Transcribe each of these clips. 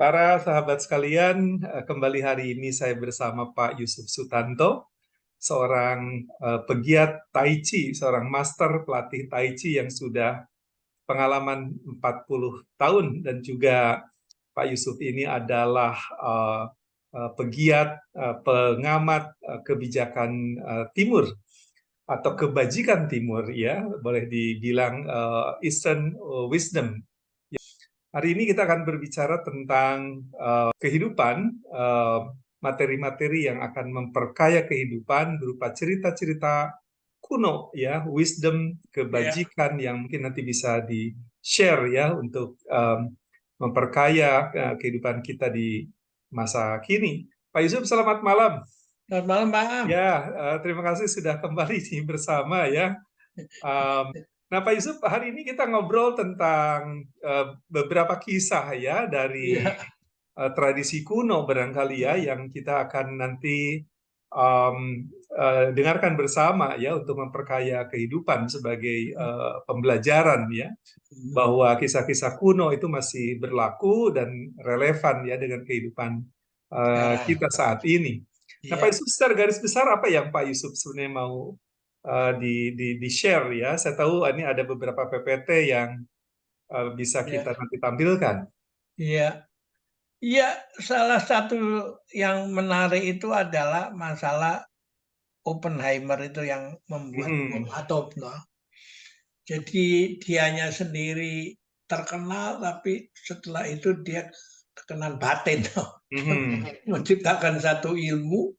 Para sahabat sekalian, kembali hari ini saya bersama Pak Yusuf Sutanto, seorang pegiat Tai Chi, seorang master pelatih Tai Chi yang sudah pengalaman 40 tahun, dan juga Pak Yusuf ini adalah pegiat, pengamat kebijakan Timur atau kebajikan Timur, ya, boleh dibilang Eastern Wisdom. Hari ini kita akan berbicara tentang kehidupan, materi-materi yang akan memperkaya kehidupan berupa cerita-cerita kuno, ya, wisdom, kebajikan yang mungkin nanti bisa di-share ya untuk memperkaya kehidupan kita di masa kini. Pak Yusuf, selamat malam. Selamat malam, Pak Am. Ya, terima kasih sudah kembali bersama ya. Nah, Pak Yusuf, hari ini kita ngobrol tentang beberapa kisah ya dari tradisi kuno barangkali ya, yang kita akan nanti dengarkan bersama ya untuk memperkaya kehidupan sebagai pembelajaran ya, bahwa kisah-kisah kuno itu masih berlaku dan relevan ya dengan kehidupan kita saat ini. Nah, Pak Yusuf, secara garis besar apa yang Pak Yusuf sebenarnya mau di-share ya? Saya tahu ini ada beberapa PPT yang bisa kita nanti tampilkan. Iya, iya. Salah satu yang menarik itu adalah masalah Oppenheimer itu yang membuat bom atom. Jadi dianya sendiri terkenal, tapi setelah itu dia terkenal batin. Menciptakan satu ilmu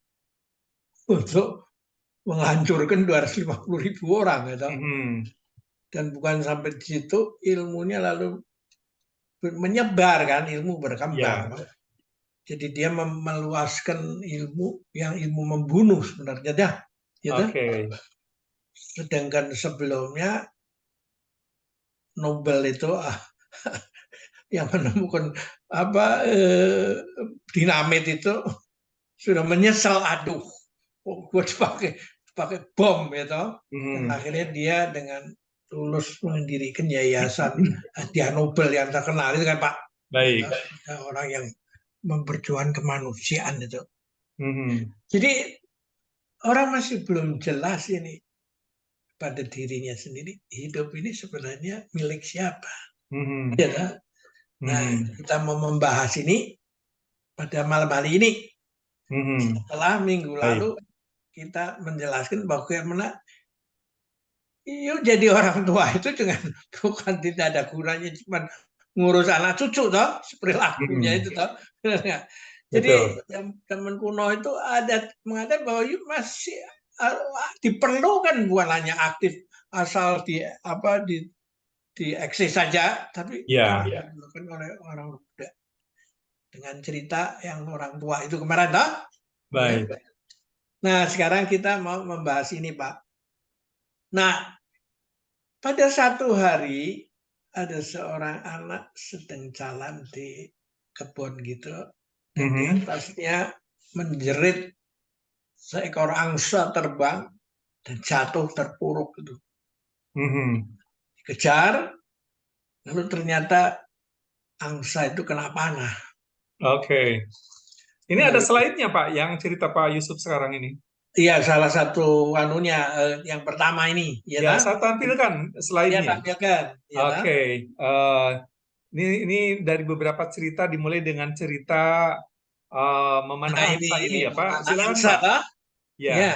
untuk menghancurkan 250.000 orang gitu. Dan bukan sampai di situ, ilmunya lalu menyebar kan, ilmu berkembang. Jadi dia meluaskan ilmu yang ilmu membunuh sebenarnya dah. Gitu. Sedangkan sebelumnya Nobel itu yang menemukan dinamit itu sudah menyesal, aduh, gue pakai bom gitu. Dan akhirnya dia dengan tulus mendirikan yayasan hadiah Nobel yang terkenal itu kan, Pak. Baik. Orang yang memperjuangkan kemanusiaan itu. Jadi orang masih belum jelas ini pada dirinya sendiri, hidup ini sebenarnya milik siapa. Ya, nah, kita mau membahas ini pada malam hari ini. Setelah minggu lalu kita menjelaskan bagaimana jadi orang tua itu bukan tidak ada gunanya, cuma ngurus anak cucu toh, perilakunya itu toh. Jadi zaman kuno itu ada mengatakan bahwa masih diperlukan, bukan hanya aktif asal di eksis saja, tapi diperlukan oleh orang muda dengan cerita yang orang tua itu kemarin toh. Baik. Nah, sekarang kita mau membahas ini, Pak. Nah, pada satu hari ada seorang anak sedang jalan di kebun gitu, dan di atasnya menjerit seekor angsa terbang dan jatuh terpuruk gitu. Dikejar, lalu ternyata angsa itu kena panah. Ini ada slide-nya, Pak, yang cerita Pak Yusuf sekarang ini. Iya, salah satu anunya yang pertama ini. Ya, saya tampilkan slide-nya. Ini dari beberapa cerita, dimulai dengan cerita memanah angsa ini ya, Pak. Silakan, Pak. Ya.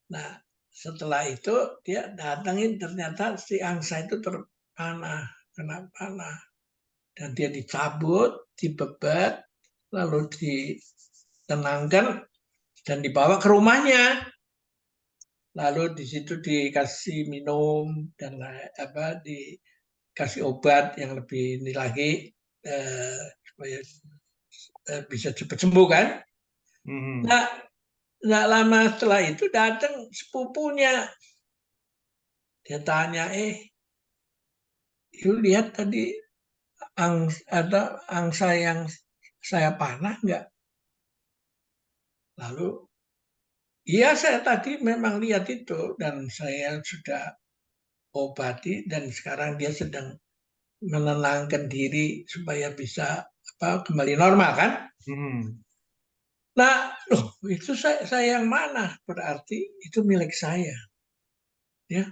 Nah, setelah itu dia datangin, ternyata si angsa itu terpanah, kena panah, dan dia dicabut, dibebat, lalu ditenangkan dan dibawa ke rumahnya. Lalu di situ dikasih minum dan dikasih obat yang lebih ini lagi supaya bisa cepat sembuh kan. Nah, nggak lama setelah itu datang sepupunya. Dia tanya, you lihat tadi ada angsa yang saya panah nggak? Lalu, iya, saya tadi memang lihat itu dan saya sudah obati, dan sekarang dia sedang menenangkan diri supaya bisa kembali normal kan. Mhm. Nah, loh, itu saya yang mana? Berarti itu milik saya, ya,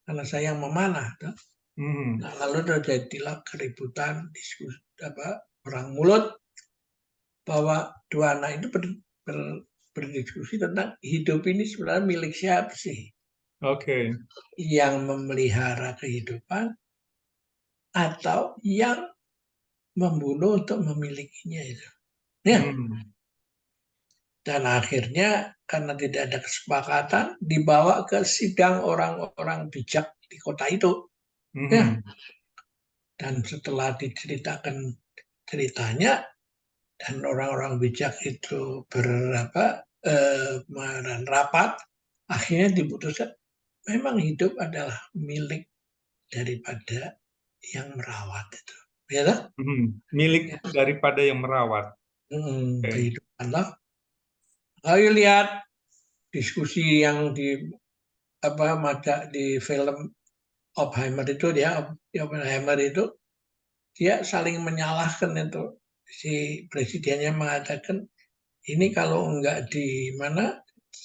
karena saya yang memanah. Toh. Mhm. Nah, lalu terjadilah keributan, diskusi, perang mulut, bahwa dua anak itu berdiskusi tentang hidup ini sebenarnya milik siapa sih? Oke. Yang memelihara kehidupan atau yang membunuh untuk memilikinya itu. Ya. Mhm. Dan akhirnya karena tidak ada kesepakatan dibawa ke sidang orang-orang bijak di kota itu. Ya. Mhm. Dan setelah diceritakan ceritanya dan orang-orang bijak itu rapat, akhirnya diputuskan memang hidup adalah milik daripada yang merawat itu. Ya kan? Mhm. Milik Ya. daripada yang merawat. Oke. Kehidupan lah. Ayo lihat diskusi yang di film Oppenheimer itu Oppenheimer itu dia saling menyalahkan itu, si presidennya mengatakan ini kalau enggak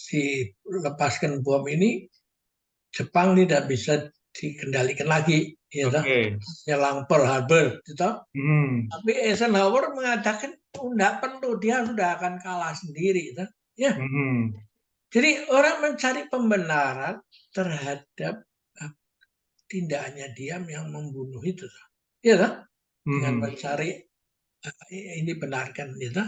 dilepaskan bom ini Jepang tidak bisa dikendalikan lagi, ya toh, Oke. nyelang Pearl Harbor, gitu. Mhm. Tapi Eisenhower mengatakan enggak perlu, dia sudah akan kalah sendiri, gitu. Ya, Mhm. jadi orang mencari pembenaran terhadap tindakannya dia yang membunuh itu, ya toh, dengan Mhm. mencari ini benarkan, gitu.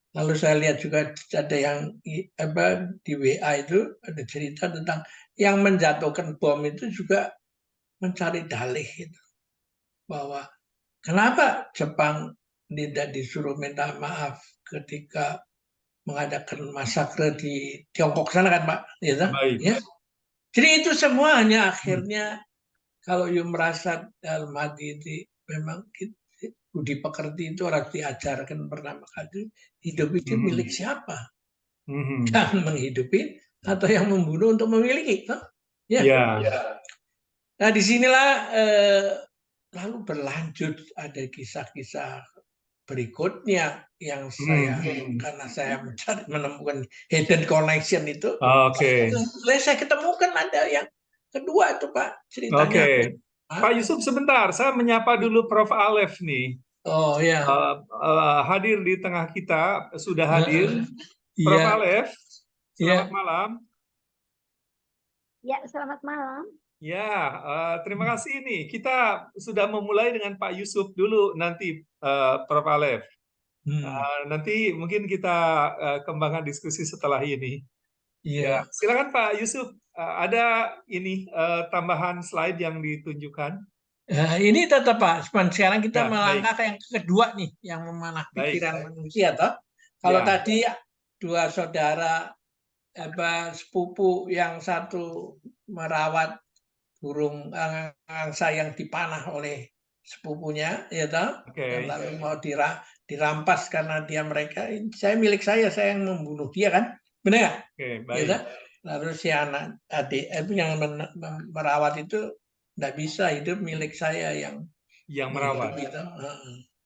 Lalu saya lihat juga ada yang di WA itu ada cerita tentang yang menjatuhkan bom itu juga mencari dalih itu, bahwa kenapa Jepang tidak disuruh minta maaf ketika mengadakan masakre di Tiongkok sana kan Pak, gitu. Baik. Ya. Jadi itu semua hanya Hmm. akhirnya kalau you merasa dalam hati itu memang budi pekerti itu harus diajarkan pertama kali, hidup itu milik Mhm. siapa? Mhm. Yang menghidupi atau yang membunuh untuk memiliki, toh? Ya. Ya. Nah disinilah lalu berlanjut ada kisah-kisah berikutnya yang Mhm. karena saya menemukan hidden connection itu, Oke. saya ketemukan ada yang kedua itu Pak Oke. ceritanya. Pak Yusuf sebentar, saya menyapa dulu Prof. Alef nih. Oh ya, Hadir di tengah kita, sudah hadir. Prof. iya, Alef, selamat iya. malam. Ya, selamat malam. Ya, terima kasih nih. Kita sudah memulai dengan Pak Yusuf dulu nanti, Prof. Alef. Nanti mungkin kita kembangkan diskusi setelah ini. Ya, Iya. silakan Pak Yusuf. Ada ini tambahan slide yang ditunjukkan? Nah, ini tetap Pak, sekarang kita Ya, baik, melangkah ke yang kedua nih, yang memanah baik. pikiran manusia, toh. Kalau Ya, tadi dua saudara sepupu yang satu merawat burung angsa yang dipanah oleh sepupunya, ya toh, dan oke, lalu mau dirampas karena mereka, saya milik saya yang membunuh dia kan, benar nggak? oke, Ya baik. toh? Lalu si anak adik yang merawat itu nggak bisa, hidup milik saya yang Yang merawat. menghidupi itu.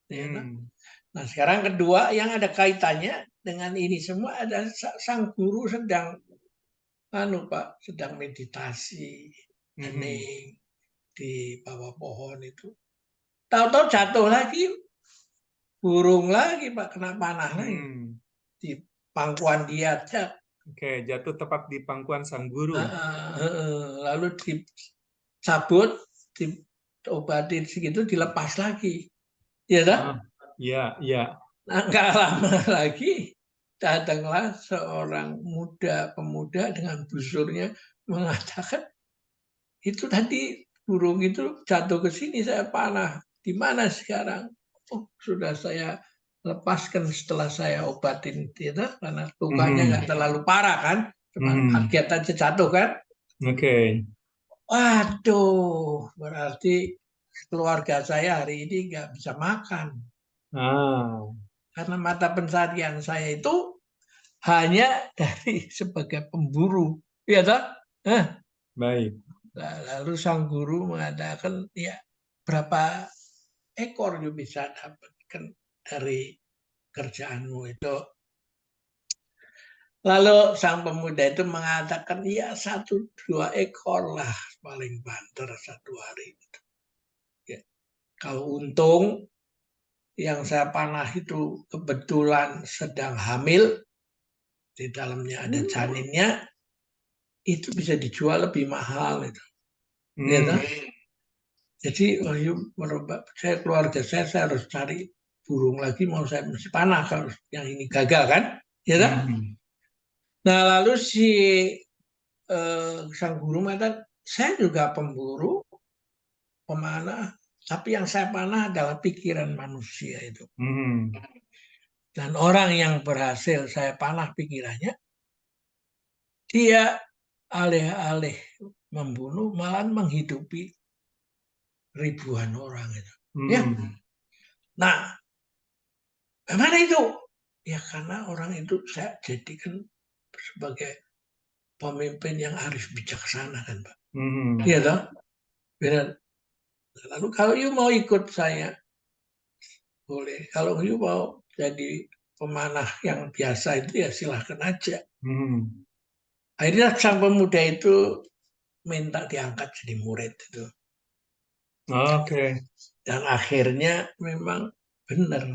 Ya toh? Hmm. Nah sekarang kedua yang ada kaitannya dengan ini semua ada sang guru sedang Pak sedang meditasi, Mhm. hening di bawah pohon itu. Tahu-tahu jatuh lagi, burung lagi Pak, kena panah lagi. Hmm. Di pangkuan dia aja. Oke, jatuh tepat di pangkuan sang guru. Lalu dicabut, diobatin segitu, dilepas lagi. Ya kan? Ya, ya. Nah, nggak lama lagi datanglah seorang pemuda dengan busurnya mengatakan, itu tadi burung itu jatuh ke sini saya panah. Di mana sekarang? Oh, sudah saya lepaskan setelah saya obatin gitu, karena lukanya nggak Mhm. terlalu parah kan, cuma Mhm. kaget aja jatuh kan. Oke. Waduh, berarti keluarga saya hari ini nggak bisa makan Ah, karena mata pencarian saya itu hanya dari sebagai pemburu, ya toh? baik. Lalu sang guru mengatakan, ya berapa ekor you bisa dapatkan? dari kerjaanmu itu. Lalu sang pemuda itu mengatakan, ya 1-2 ekor lah paling banter satu hari. Ya. Kalau untung yang saya panah itu kebetulan sedang hamil, di dalamnya ada janinnya, itu bisa dijual lebih mahal itu. Ya, jadi saya keluarga saya harus cari burung lagi, mau saya mesti panah kalau yang ini gagal kan, ya kan? Nah lalu si sang guru mengatakan, saya juga pemburu, pemanah, tapi yang saya panah adalah pikiran manusia itu. Dan orang yang berhasil saya panah pikirannya, dia alih-alih membunuh malah menghidupi ribuan orang itu. Ya. Nah, bagaimana itu? Ya karena orang itu saya jadikan sebagai pemimpin yang arif bijaksana kan Pak. Iya toh? Benar. Lalu kalau you mau ikut saya, boleh. Kalau you mau jadi pemanah yang biasa itu ya silahkan aja. Akhirnya sang pemuda itu minta diangkat jadi murid itu. Oke. Dan akhirnya memang benar.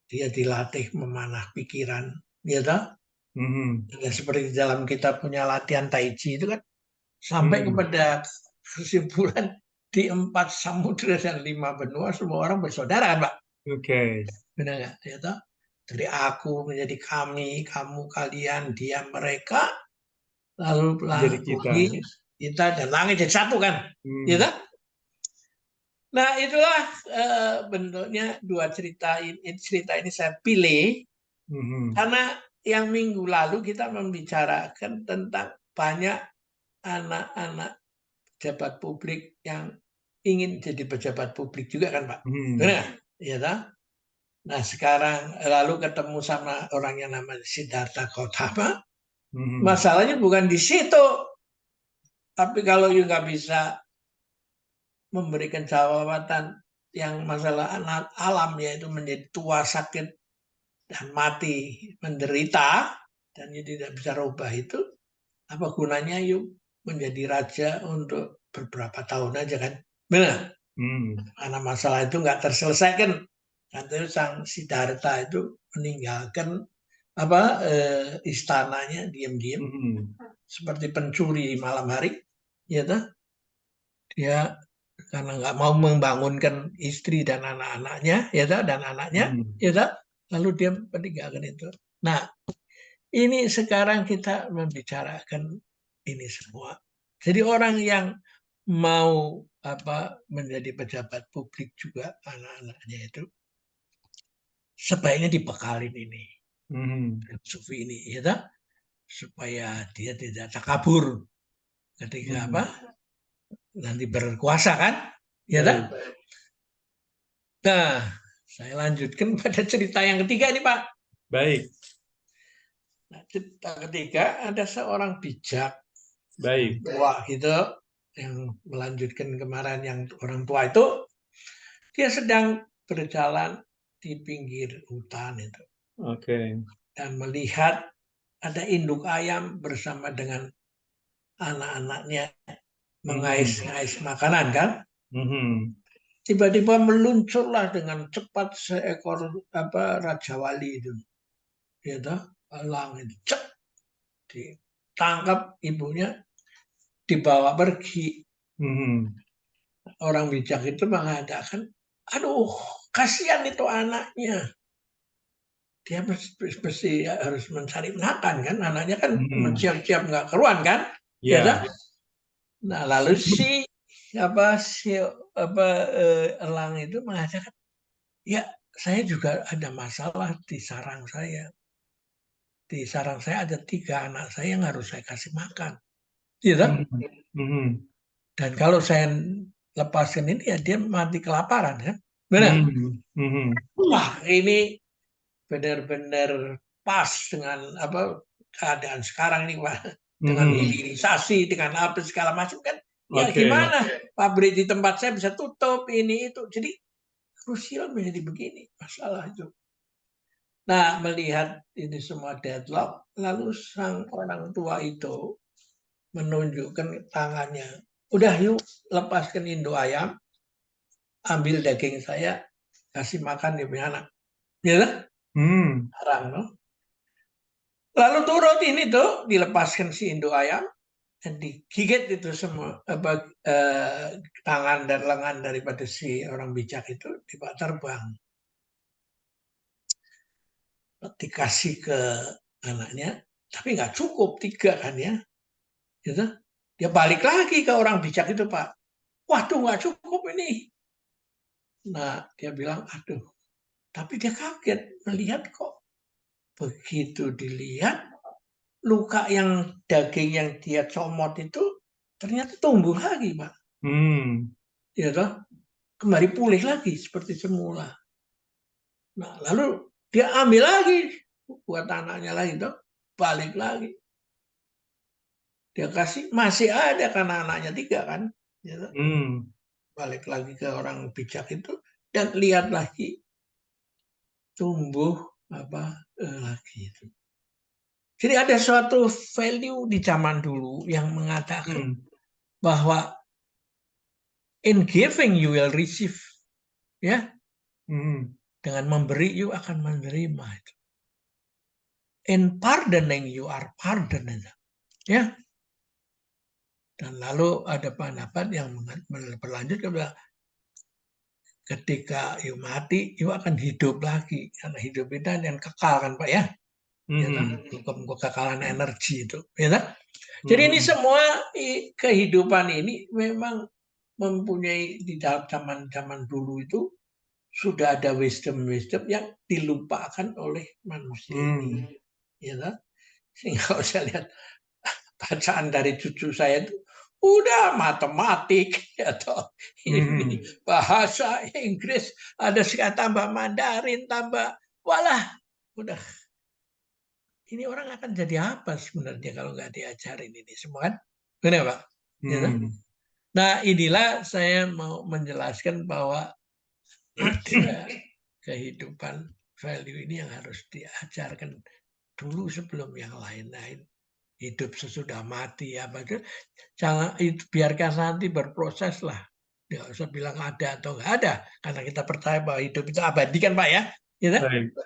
Dia dilatih memanah pikiran. Ya toh? Dan seperti dalam kita punya latihan Tai Chi itu kan, sampai kepada kesimpulan di 4 samudra dan 5 benua semua orang bersaudara kan Pak? Oke. Benar nggak? Ya toh? Dari aku menjadi kami, kamu, kalian, dia, mereka, lalu Jadi bumi, kita, dan langit jadi satu kan? Ya toh? Nah itulah bentuknya dua cerita ini. Cerita ini saya pilih karena yang minggu lalu kita membicarakan tentang banyak anak-anak pejabat publik yang ingin jadi pejabat publik juga kan Pak? Benar? Ya toh? Nah sekarang lalu ketemu sama orang yang namanya Siddhartha Gautama. Masalahnya bukan di situ. Tapi kalau you nggak bisa memberikan jawaban yang masalah anak alam, yaitu menjadi tua, sakit, dan mati, menderita, dan you tidak bisa rubah itu, apa gunanya you menjadi raja untuk beberapa tahun aja kan? Benar? Karena masalah itu nggak terselesaikan. Nanti sang Siddhartha itu meninggalkan istananya diam-diam seperti pencuri di malam hari, ya toh? Dia karena nggak mau membangunkan istri dan anak-anaknya, ya toh, dan anaknya, ya toh? Lalu dia meninggalkan itu. Nah, ini sekarang kita membicarakan ini semua. Jadi orang yang mau menjadi pejabat publik juga anak-anaknya itu sebaiknya dibekalin ini, filosofi ini, ya toh? Supaya dia tidak takabur ketika nanti berkuasa kan, ya toh? Nah, saya lanjutkan pada cerita yang ketiga nih Pak. Baik. Nah, cerita ketiga ada seorang bijak, baik, tua gitu, yang melanjutkan kemarin yang orang tua itu, dia sedang berjalan di pinggir hutan itu. Oke. Dan melihat ada induk ayam bersama dengan anak-anaknya mengais-ngais makanan kan. Tiba-tiba meluncurlah dengan cepat seekor Raja Wali itu, ya toh, elang itu, cek, ditangkap ibunya, dibawa pergi. Orang bijak itu mengatakan, aduh, kasihan itu anaknya. Dia mesti harus mencari makan kan, anaknya kan siap-siap nggak keruan kan, ya toh? Nah lalu si elang itu mengatakan, ya saya juga ada masalah di sarang saya. Di sarang saya ada 3 anak saya yang harus saya kasih makan. Gitu? Dan kalau saya lepaskan ini ya dia mati kelaparan kan. Benar? Wah ini benar-benar pas dengan keadaan sekarang ini Pak. Dengan hilirisasi, dengan apa segala macam kan. Ya gimana? Pabrik di tempat saya bisa tutup, ini itu. Jadi krusial menjadi begini masalah itu. Nah, melihat ini semua deadlock, lalu sang orang tua itu menunjukkan tangannya. Udah yuk, lepaskan induk ayam, ambil daging saya, kasih makan dia punya anak. Ya kan? Haram, no? Lalu turut ini tuh, dilepaskan si induk ayam, dan digigit itu semua tangan dan lengan daripada si orang bijak itu, dibawa terbang. Dikasih ke anaknya, tapi nggak cukup 3 kan ya, gitu. Dia balik lagi ke orang bijak itu, Pak. Waduh, nggak cukup ini. Nah, dia bilang, aduh. Tapi dia kaget melihat kok begitu dilihat luka yang daging yang dia comot itu ternyata tumbuh lagi, Pak. Ya toh, kembali pulih lagi seperti semula. Nah, lalu dia ambil lagi buat anaknya lagi, toh, balik lagi. Dia kasih, masih ada kan anaknya 3 kan. Ya toh? Balik lagi ke orang bijak itu dan lihat lagi tumbuh lagi itu. Jadi ada suatu value di zaman dulu yang mengatakan bahwa in giving you will receive, ya. Dengan memberi you akan menerima itu. In pardoning you are pardoned, ya. Dan lalu ada pendapat yang berlanjut kepada ketika you mati, you akan hidup lagi. Karena hidup itu yang kekal kan Pak ya. Kekekalan energi itu. Ya. Jadi ini semua kehidupan ini memang mempunyai di dalam zaman dulu itu sudah ada wisdom yang dilupakan oleh manusia ini. Ya. Sehingga saya lihat bacaan dari cucu saya itu udah matematik atau ini bahasa Inggris, ada sekarang tambah Mandarin, tambah walah udah. Ini orang akan jadi apa sebenarnya kalau nggak diajarin ini semua kan? Benar Pak? Gitu? Nah inilah saya mau menjelaskan bahwa kehidupan value ini yang harus diajarkan dulu sebelum yang lain-lain. Hidup sesudah mati apa itu jangan itu biarkan nanti berproses lah, nggak usah bilang ada atau nggak ada karena kita percaya bahwa hidup itu abadi kan Pak ya, gitu?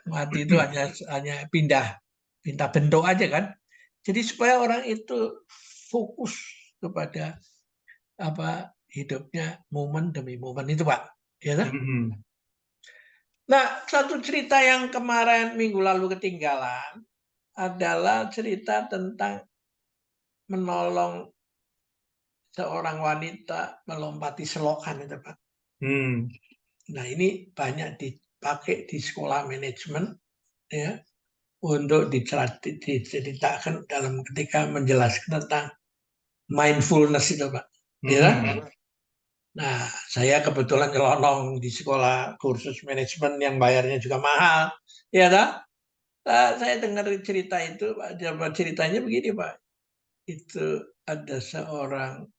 Mati itu hanya pindah bentuk aja kan. Jadi supaya orang itu fokus kepada hidupnya momen demi momen itu Pak, ya kan? Nah satu cerita yang kemarin minggu lalu ketinggalan adalah cerita tentang menolong seorang wanita melompati selokan itu Pak. Nah ini banyak dipakai di sekolah manajemen ya untuk diceritakan dalam ketika menjelaskan tentang mindfulness itu Pak. Ya. Nah saya kebetulan nyelonong di sekolah kursus manajemen yang bayarnya juga mahal, ya tak? Nah, saya dengar cerita itu, ceritanya begini Pak. Itu ada seorang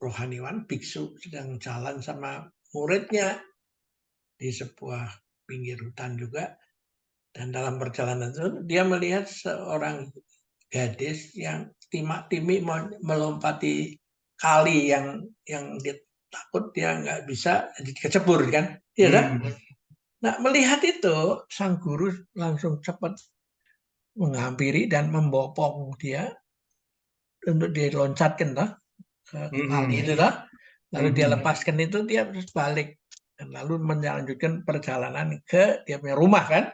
rohaniwan biksu sedang jalan sama muridnya di sebuah pinggir hutan juga, dan dalam perjalanan itu dia melihat seorang gadis yang timak-timik melompati kali yang dia takut dia nggak bisa jadi kecebur kan, ya kan? Nah melihat itu sang guru langsung cepat menghampiri dan membopong dia untuk diloncatkan ke kali itu lalu dia lepaskan itu dia terus balik dan lalu melanjutkan perjalanan ke dia punya rumah kan.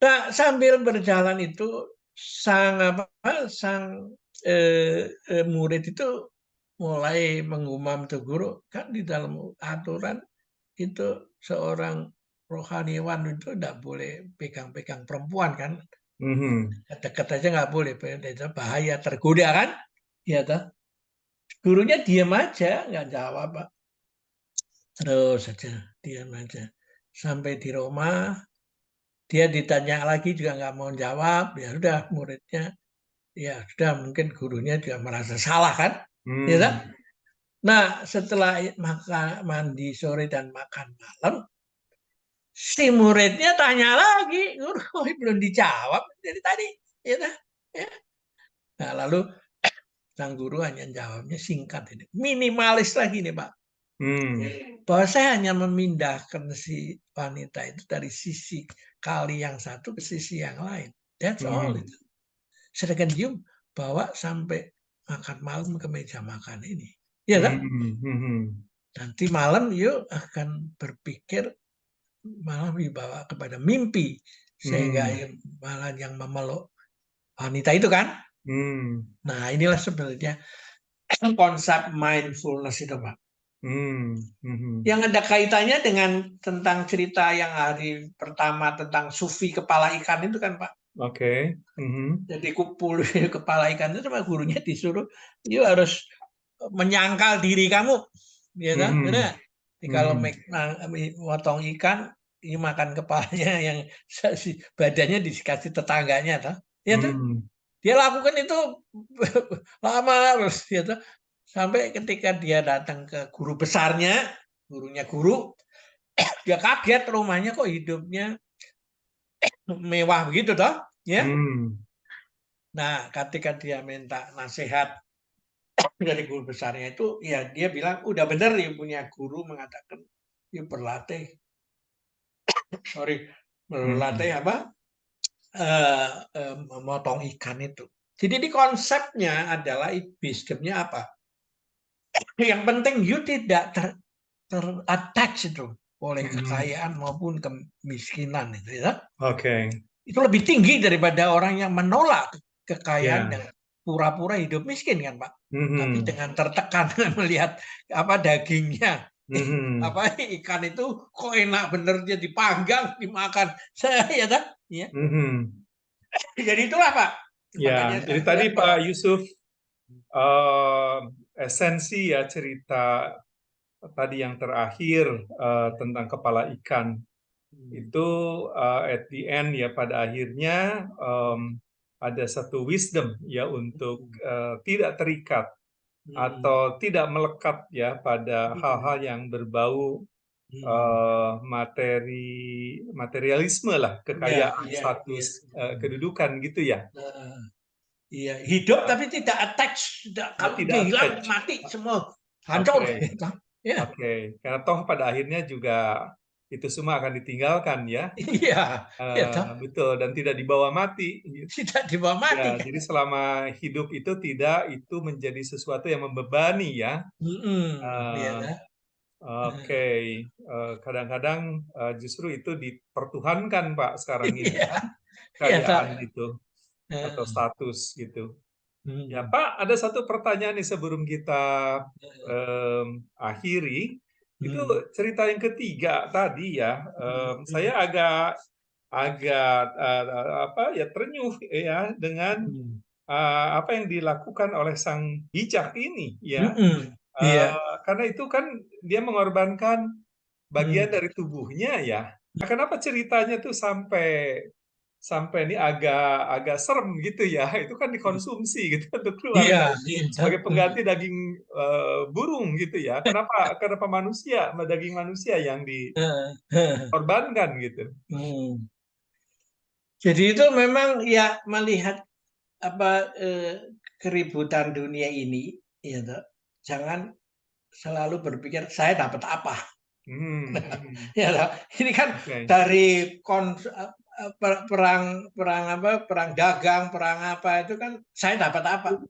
Nah sambil berjalan itu sang murid itu mulai menggumam tuh guru kan di dalam aturan itu seorang rohaniwan itu tidak boleh pegang-pegang perempuan kan. Dekat aja nggak boleh, bahaya tergoda kan, ya toh. Gurunya diam aja, nggak jawab Pak. Terus saja diam aja. Sampai di rumah, dia ditanya lagi juga nggak mau jawab. Ya sudah muridnya, ya sudah mungkin gurunya juga merasa salah kan. Ya, Nah, setelah makan mandi sore dan makan malam, si muridnya tanya lagi, guru belum dijawab dari tadi, ya, ya. Nah, lalu sang guru hanya jawabnya singkat ini, minimalis lagi nih Pak, bahwa saya hanya memindahkan si wanita itu dari sisi kali yang satu ke sisi yang lain, that's all itu. Sedangkan dia bawa sampai makan malam ke meja makan ini, ya kan? Nanti malam yuk akan berpikir malah dibawa kepada mimpi sehingga malah yang memeluk wanita itu kan. Nah, inilah sebenarnya konsep mindfulness itu, Pak. Yang ada kaitannya dengan tentang cerita yang hari pertama tentang sufi kepala ikan itu kan, Pak. Oke. Jadi kupul kepala ikan itu sama gurunya disuruh, you harus menyangkal diri kamu, ya kan? Benar. Kalau motong ikan, ini makan kepalanya yang badannya dikasih tetangganya, toh, ya toh? Dia lakukan itu lama terus, ya toh? Sampai ketika dia datang ke guru besarnya, gurunya guru, dia kaget rumahnya kok hidupnya mewah begitu, toh, ya? Nah, ketika dia minta nasihat dari guru besarnya itu, ya dia bilang udah bener ya punya guru mengatakan ya berlatih, berlatih apa? Memotong ikan itu. Jadi di konsepnya adalah wisdomnya apa? Yang penting you tidak ter-attach itu oleh kekayaan maupun kemiskinan itu, ya. Oke. Itu lebih tinggi daripada orang yang menolak kekayaan dan pura-pura hidup miskin kan, Pak. Tapi dengan tertekan melihat apa dagingnya, apa ikan itu kok enak bener dia dipanggang, dimakan. Saya ya tak? Ya. Jadi itulah Pak. Ya, jadi tadi Pak Yusuf esensi ya cerita tadi yang terakhir tentang kepala ikan itu at the end ya pada akhirnya ada satu wisdom ya untuk tidak terikat atau tidak melekat ya pada hal-hal yang berbau materialisme lah, kekayaan, status, kedudukan gitu ya. Iya, hidup tapi tidak attach, kalau dia hilang mati semua hancur. Oke, karena toh pada akhirnya juga itu semua akan ditinggalkan ya. Iya, betul, dan tidak dibawa mati. Tidak dibawa mati. Ya, jadi selama hidup itu tidak itu menjadi sesuatu yang membebani ya. Oke, kadang-kadang justru itu dipertuhankan Pak sekarang ini, kekayaan itu atau status gitu. Ya Pak, ada satu pertanyaan nih sebelum kita akhiri. Itu cerita yang ketiga tadi ya, saya agak apa ya terenyuh ya dengan apa yang dilakukan oleh sang bijak ini ya. Karena itu kan dia mengorbankan bagian dari tubuhnya ya. Kenapa ceritanya tuh sampai ini agak serem gitu ya? Itu kan dikonsumsi gitu untuk keluarga sebagai pengganti daging burung gitu ya. Kenapa manusia, daging manusia yang dikorbankan gitu? Jadi itu memang ya melihat apa keributan dunia ini, ya toh, jangan selalu berpikir saya dapat apa. Ya toh, ini kan dari perang dagang, perang apa itu kan saya dapat apa.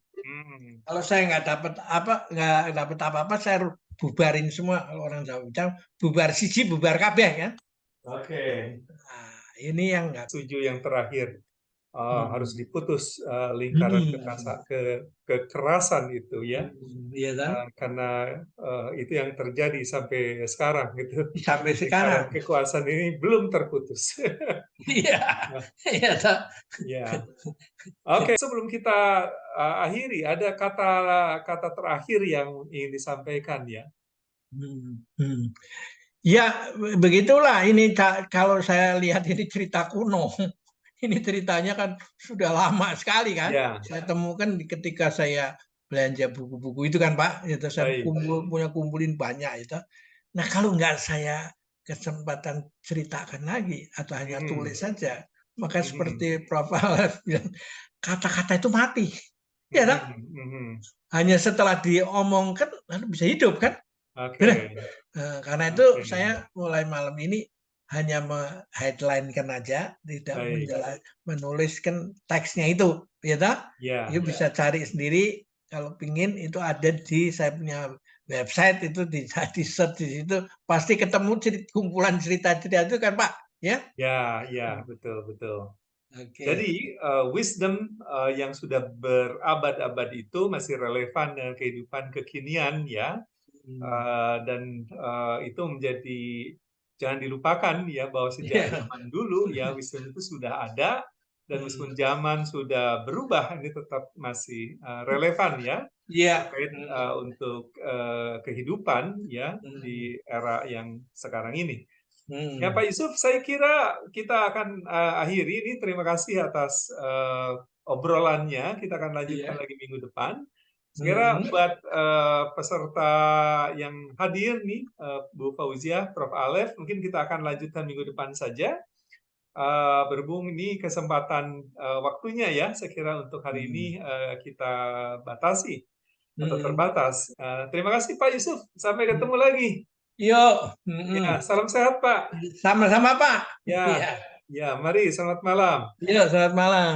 Kalau saya nggak dapat apa-apa, saya bubarin semua. Kalau orang Jawa bilang bubar siji, bubar kabeh kan. Nah, ini yang nggak setuju yang terakhir. Harus diputus lingkaran kekerasan itu ya, karena itu yang terjadi sampai sekarang gitu. Sampai sekarang kekuasaan ini belum terputus. Ya. Oke, sebelum kita akhiri, ada kata terakhir yang ingin disampaikan ya. Ya begitulah ini kalau saya lihat ini cerita kuno. Ini ceritanya kan sudah lama sekali kan. Saya temukan ketika saya belanja buku-buku itu kan Pak, itu saya Baik. kumpulin banyak itu. Nah kalau nggak saya kesempatan ceritakan lagi atau hanya tulis saja, maka seperti Prof. Alex bilang, kata-kata itu mati. Ya tak? Hanya setelah diomongkan lalu bisa hidup kan? Oke. Karena itu Oke. saya mulai malam ini hanya headline-kan aja, tidak Baik. menuliskan teksnya itu, ya tak? Ya. You bisa cari sendiri kalau pingin, itu ada di saya punya website, itu di search di situ pasti ketemu kumpulan cerita-cerita itu kan Pak, ya? Ya, ya, betul, betul. Oke. Jadi wisdom yang sudah berabad-abad itu masih relevan dengan kehidupan kekinian ya. Dan itu menjadi, jangan dilupakan ya, bahwa sejak zaman dulu ya wisdom itu sudah ada, dan meskipun zaman sudah berubah ini tetap masih relevan ya, terkait untuk kehidupan ya di era yang sekarang ini. Ya Pak Yusuf, saya kira kita akan akhiri ini. Terima kasih atas obrolannya. Kita akan lanjutkan lagi minggu depan. Sekira buat peserta yang hadir nih, Bu Fauziah, Prof. Alef, mungkin kita akan lanjutkan minggu depan saja. Berhubung ini kesempatan waktunya ya, saya kira untuk hari ini kita batasi atau terbatas. Terima kasih Pak Yusuf, sampai ketemu lagi. Yuk. Ya, salam sehat Pak. Sama-sama Pak. Ya, ya, mari selamat malam. Yuk, selamat malam.